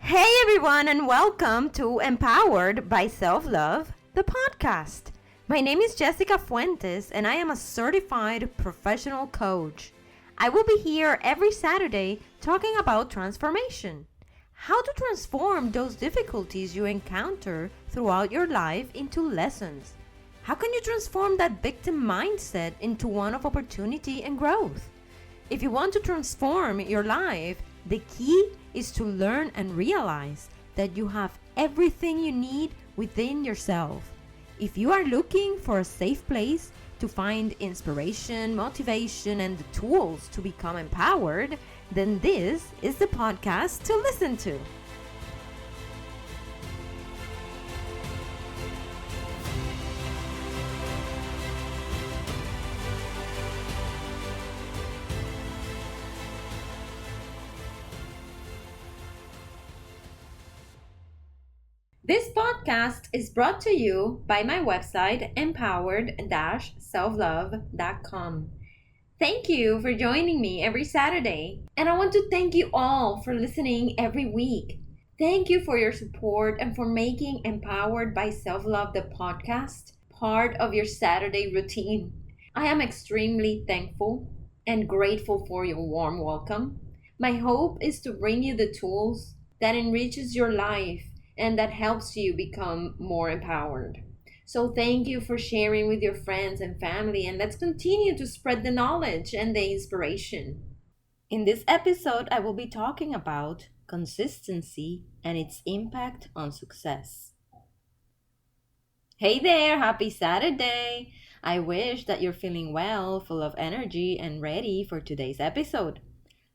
Hey everyone, and welcome to Empowered by Self-Love, the podcast. My name is Jessica Fuentes, and I am a certified professional coach. I will be here every Saturday talking about transformation. How to transform those difficulties you encounter throughout your life into lessons. How can you transform that victim mindset into one of opportunity and growth? If you want to transform your life, the key is to learn and realize that you have everything you need within yourself. If you are looking for a safe place to find inspiration, motivation, and the tools to become empowered, then this is the podcast to listen to. This podcast is brought to you by my website, Empowered-SelfLove.com. Thank you for joining me every Saturday, and I want to thank you all for listening every week. Thank you for your support and for making Empowered by Self-Love, the podcast, part of your Saturday routine. I am extremely thankful and grateful for your warm welcome. My hope is to bring you the tools that enriches your life and that helps you become more empowered. So thank you for sharing with your friends and family, and let's continue to spread the knowledge and the inspiration. In this episode, I will be talking about consistency and its impact on success. Hey there, happy Saturday! I wish that you're feeling well, full of energy, and ready for today's episode.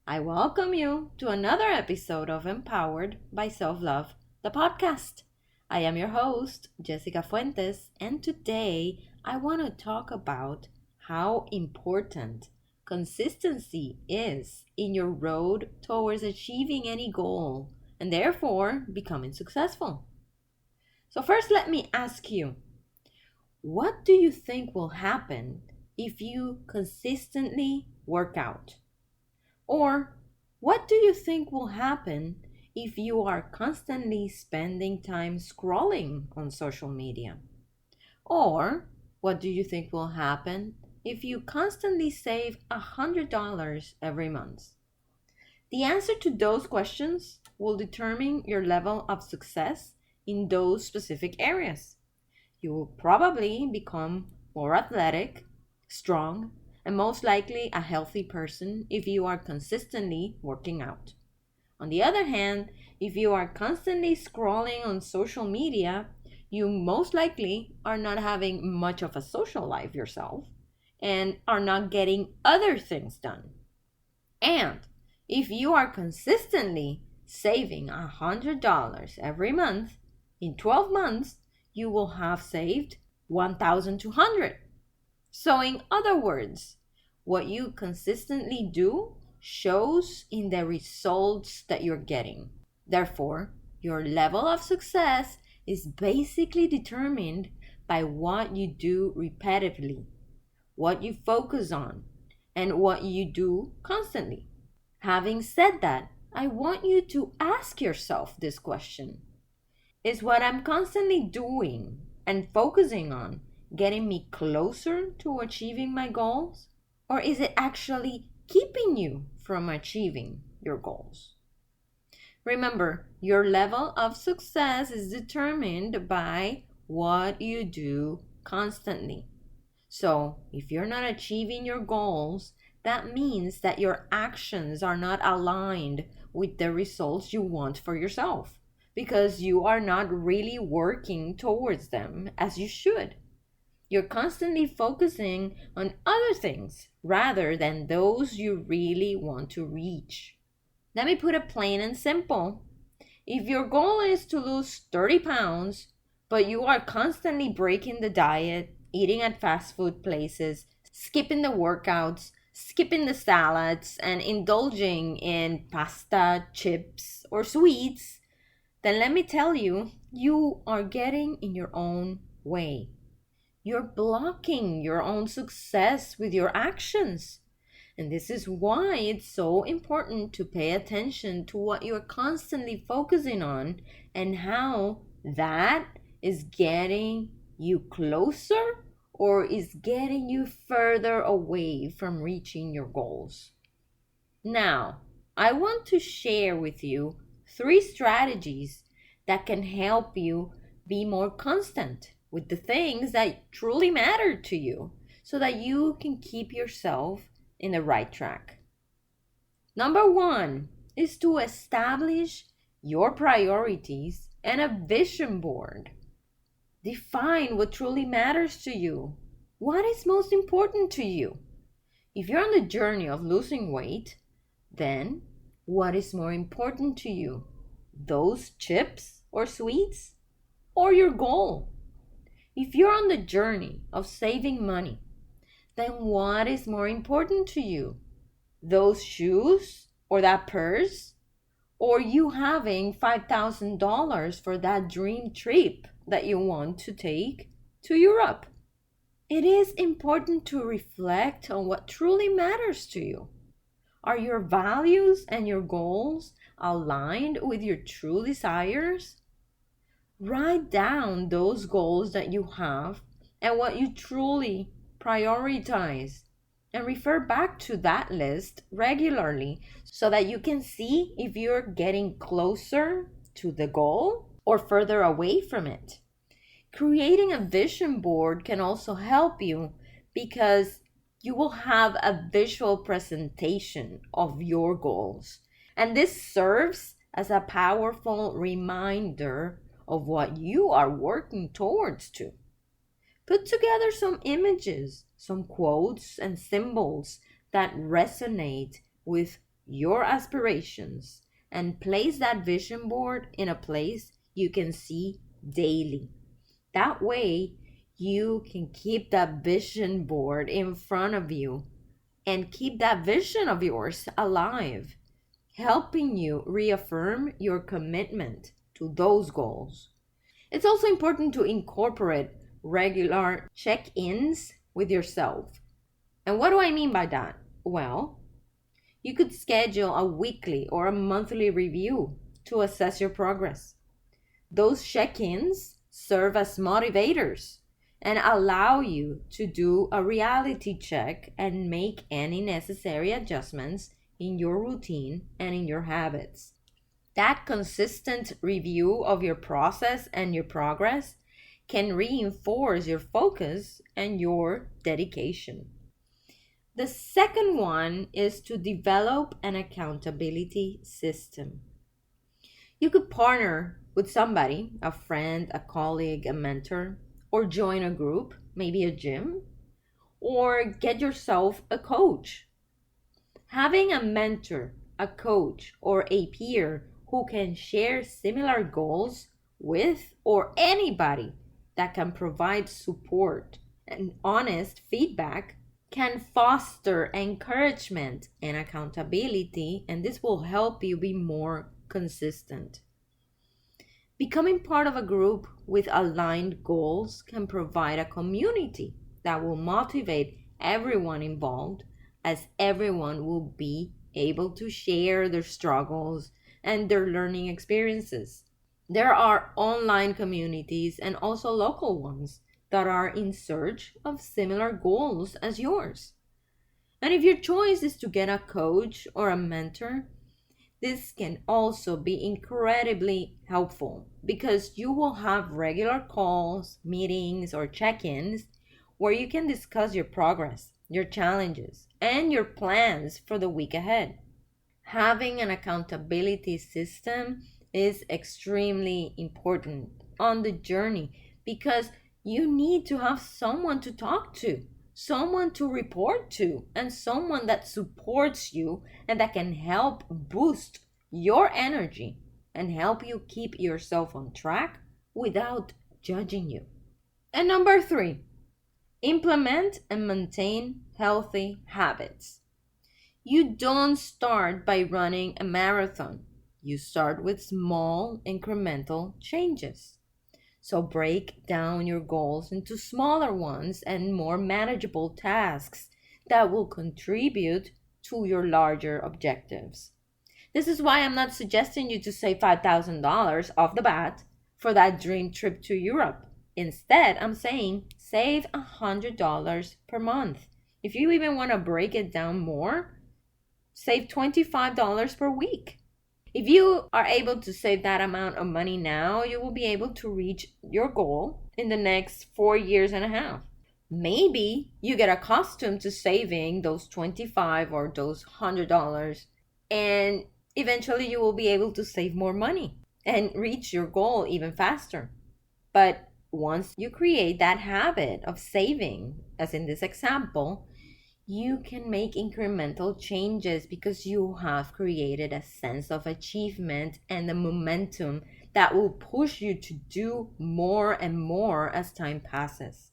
I welcome you to another episode of Empowered by Self-Love, the podcast. I am your host, Jessica Fuentes, and today I want to talk about how important consistency is in your road towards achieving any goal and therefore becoming successful. So first, let me ask you, what do you think will happen if you consistently work out? Or what do you think will happen if you are constantly spending time scrolling on social media? Or what do you think will happen if you constantly save $100 every month? The answer to those questions will determine your level of success in those specific areas. You will probably become more athletic, strong, and most likely a healthy person if you are consistently working out. On the other hand, if you are constantly scrolling on social media, you most likely are not having much of a social life yourself and are not getting other things done. And if you are consistently saving $100 every month, in 12 months, you will have saved $1,200. So in other words, what you consistently do shows in the results that you're getting. Therefore, your level of success is basically determined by what you do repetitively, what you focus on, and what you do constantly. Having said that, I want you to ask yourself this question. Is what I'm constantly doing and focusing on getting me closer to achieving my goals? Or is it actually keeping you from achieving your goals? Remember, your level of success is determined by what you do constantly. So, if you're not achieving your goals, that means that your actions are not aligned with the results you want for yourself because you are not really working towards them as you should. You're constantly focusing on other things rather than those you really want to reach. Let me put it plain and simple. If your goal is to lose 30 pounds, but you are constantly breaking the diet, eating at fast food places, skipping the workouts, skipping the salads, and indulging in pasta, chips, or sweets, then let me tell you, you are getting in your own way. You're blocking your own success with your actions. And this is why it's so important to pay attention to what you're constantly focusing on and how that is getting you closer or is getting you further away from reaching your goals. Now, I want to share with you 3 strategies that can help you be more constant with the things that truly matter to you so that you can keep yourself in the right track. Number 1 is to establish your priorities and a vision board. Define what truly matters to you. What is most important to you? If you're on the journey of losing weight, then what is more important to you? Those chips or sweets or your goal? If you're on the journey of saving money, then what is more important to you? Those shoes or that purse? Or you having $5,000 for that dream trip that you want to take to Europe? It is important to reflect on what truly matters to you. Are your values and your goals aligned with your true desires? Write down those goals that you have and what you truly prioritize, and refer back to that list regularly so that you can see if you're getting closer to the goal or further away from it. Creating a vision board can also help you because you will have a visual presentation of your goals. And this serves as a powerful reminder of what you are working towards to. Put together some images, some quotes and symbols that resonate with your aspirations and place that vision board in a place you can see daily. That way, you can keep that vision board in front of you and keep that vision of yours alive, helping you reaffirm your commitment to those goals. It's also important to incorporate regular check-ins with yourself. And what do I mean by that? Well, you could schedule a weekly or a monthly review to assess your progress. Those check-ins serve as motivators and allow you to do a reality check and make any necessary adjustments in your routine and in your habits. That consistent review of your process and your progress can reinforce your focus and your dedication. The second one is to develop an accountability system. You could partner with somebody, a friend, a colleague, a mentor, or join a group, maybe a gym, or get yourself a coach. Having a mentor, a coach, or a peer who can share similar goals with, or anybody that can provide support and honest feedback, can foster encouragement and accountability, and this will help you be more consistent. Becoming part of a group with aligned goals can provide a community that will motivate everyone involved, as everyone will be able to share their struggles and their learning experiences. There are online communities and also local ones that are in search of similar goals as yours. And if your choice is to get a coach or a mentor, this can also be incredibly helpful because you will have regular calls, meetings, or check-ins where you can discuss your progress, your challenges, and your plans for the week ahead. Having an accountability system is extremely important on the journey because you need to have someone to talk to, someone to report to, and someone that supports you and that can help boost your energy and help you keep yourself on track without judging you. And number 3, implement and maintain healthy habits. You don't start by running a marathon. You start with small incremental changes. So break down your goals into smaller ones and more manageable tasks that will contribute to your larger objectives. This is why I'm not suggesting you to save $5,000 off the bat for that dream trip to Europe. Instead, I'm saying save $100 per month. If you even want to break it down more, save $25 per week. If you are able to save that amount of money now, you will be able to reach your goal in the next 4.5 years. Maybe you get accustomed to saving those $25 or those $100, and eventually you will be able to save more money and reach your goal even faster. But once you create that habit of saving, as in this example, you can make incremental changes because you have created a sense of achievement and the momentum that will push you to do more and more as time passes.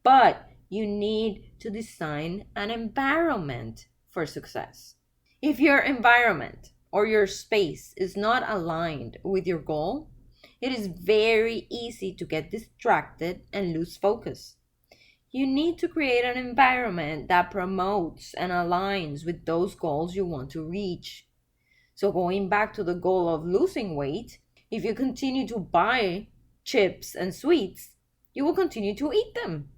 But you need to design an environment for success. If your environment or your space is not aligned with your goal, it is very easy to get distracted and lose focus. You need to create an environment that promotes and aligns with those goals you want to reach. So going back to the goal of losing weight, if you continue to buy chips and sweets, you will continue to eat them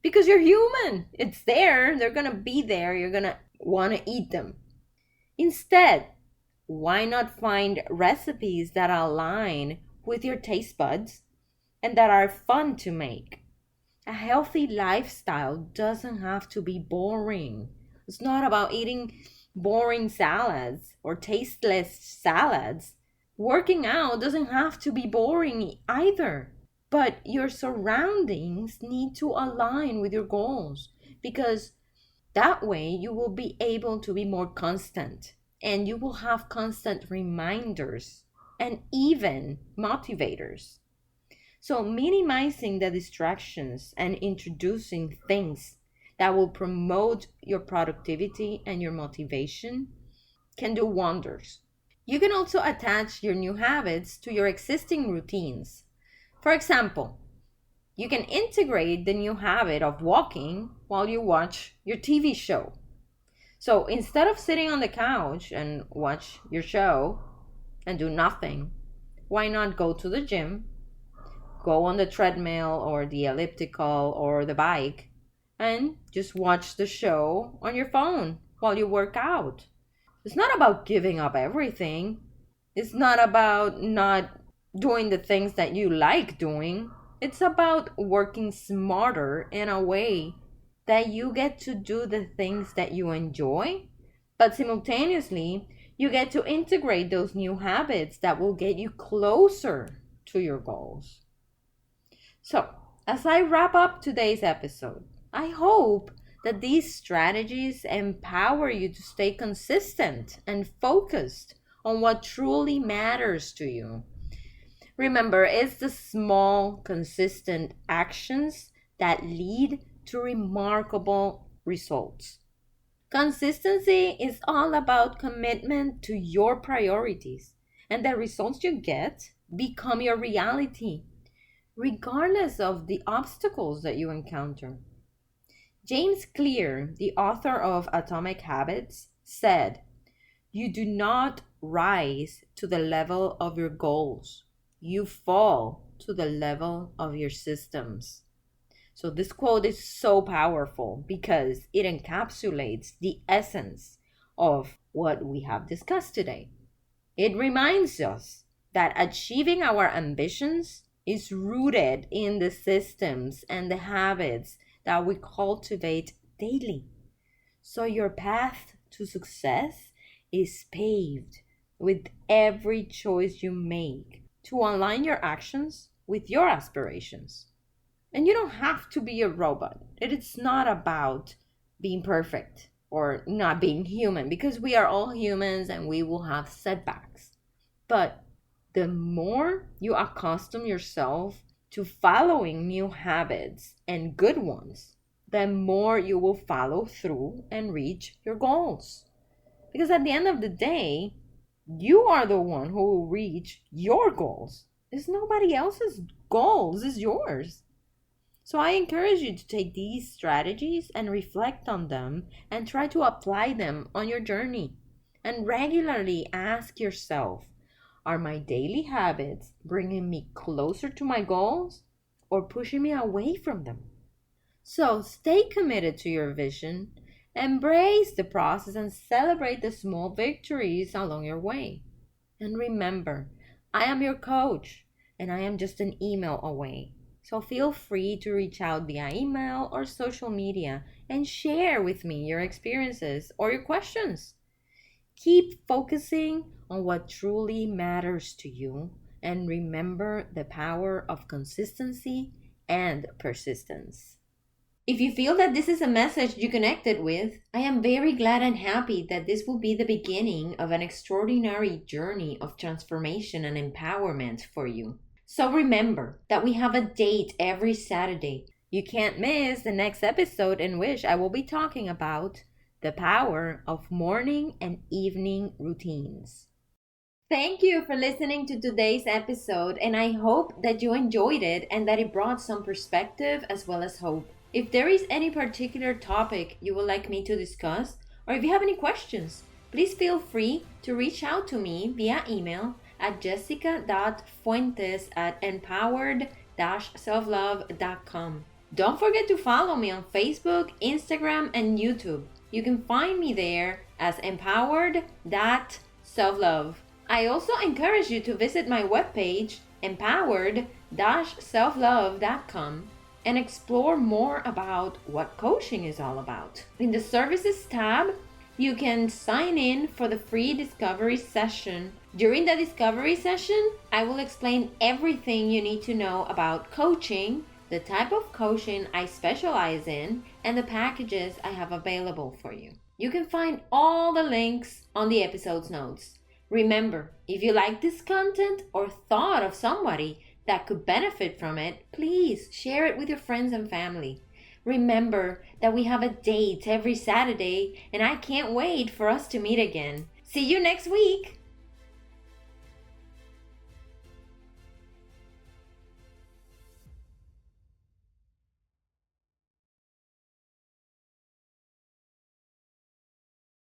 because you're human. It's there. They're going to be there. You're going to want to eat them. Instead, why not find recipes that align with your taste buds and that are fun to make? A healthy lifestyle doesn't have to be boring. It's not about eating boring salads or tasteless salads. Working out doesn't have to be boring either. But your surroundings need to align with your goals, because that way you will be able to be more constant and you will have constant reminders and even motivators. So minimizing the distractions and introducing things that will promote your productivity and your motivation can do wonders. You can also attach your new habits to your existing routines. For example, you can integrate the new habit of walking while you watch your TV show. So instead of sitting on the couch and watch your show and do nothing, why not go to the gym? Go on the treadmill or the elliptical or the bike and just watch the show on your phone while you work out. It's not about giving up everything. It's not about not doing the things that you like doing. It's about working smarter in a way that you get to do the things that you enjoy, but simultaneously you get to integrate those new habits that will get you closer to your goals. So, as I wrap up today's episode, I hope that these strategies empower you to stay consistent and focused on what truly matters to you. Remember, it's the small, consistent actions that lead to remarkable results. Consistency is all about commitment to your priorities, and the results you get become your reality, regardless of the obstacles that you encounter. James Clear, the author of Atomic Habits, said, "You do not rise to the level of your goals. You fall to the level of your systems." So this quote is so powerful because it encapsulates the essence of what we have discussed today. It reminds us that achieving our ambitions is rooted in the systems and the habits that we cultivate daily. So your path to success is paved with every choice you make to align your actions with your aspirations. And you don't have to be a robot. It's not about being perfect or not being human, because we are all humans and we will have setbacks. But the more you accustom yourself to following new habits and good ones, the more you will follow through and reach your goals. Because at the end of the day, you are the one who will reach your goals. It's nobody else's goals, it's yours. So I encourage you to take these strategies and reflect on them and try to apply them on your journey. And regularly ask yourself, are my daily habits bringing me closer to my goals or pushing me away from them? So stay committed to your vision, embrace the process, and celebrate the small victories along your way. And remember, I am your coach and I am just an email away. So feel free to reach out via email or social media and share with me your experiences or your questions. Keep focusing on what truly matters to you and remember the power of consistency and persistence. If you feel that this is a message you connected with, I am very glad and happy that this will be the beginning of an extraordinary journey of transformation and empowerment for you. So remember that we have a date every Saturday. You can't miss the next episode in which I will be talking about the power of morning and evening routines. Thank you for listening to today's episode, and I hope that you enjoyed it and that it brought some perspective as well as hope. If there is any particular topic you would like me to discuss, or if you have any questions, please feel free to reach out to me via email at jessica.fuentes@empowered-selflove.com. Don't forget to follow me on Facebook, Instagram, and YouTube. You can find me there as empowered.selflove. I also encourage you to visit my webpage, empowered-selflove.com, and explore more about what coaching is all about. In the Services tab, you can sign in for the free discovery session. During the discovery session, I will explain everything you need to know about coaching, the type of coaching I specialize in, and the packages I have available for you. You can find all the links on the episode's notes. Remember, if you like this content or thought of somebody that could benefit from it, please share it with your friends and family. Remember that we have a date every Saturday, and I can't wait for us to meet again. See you next week!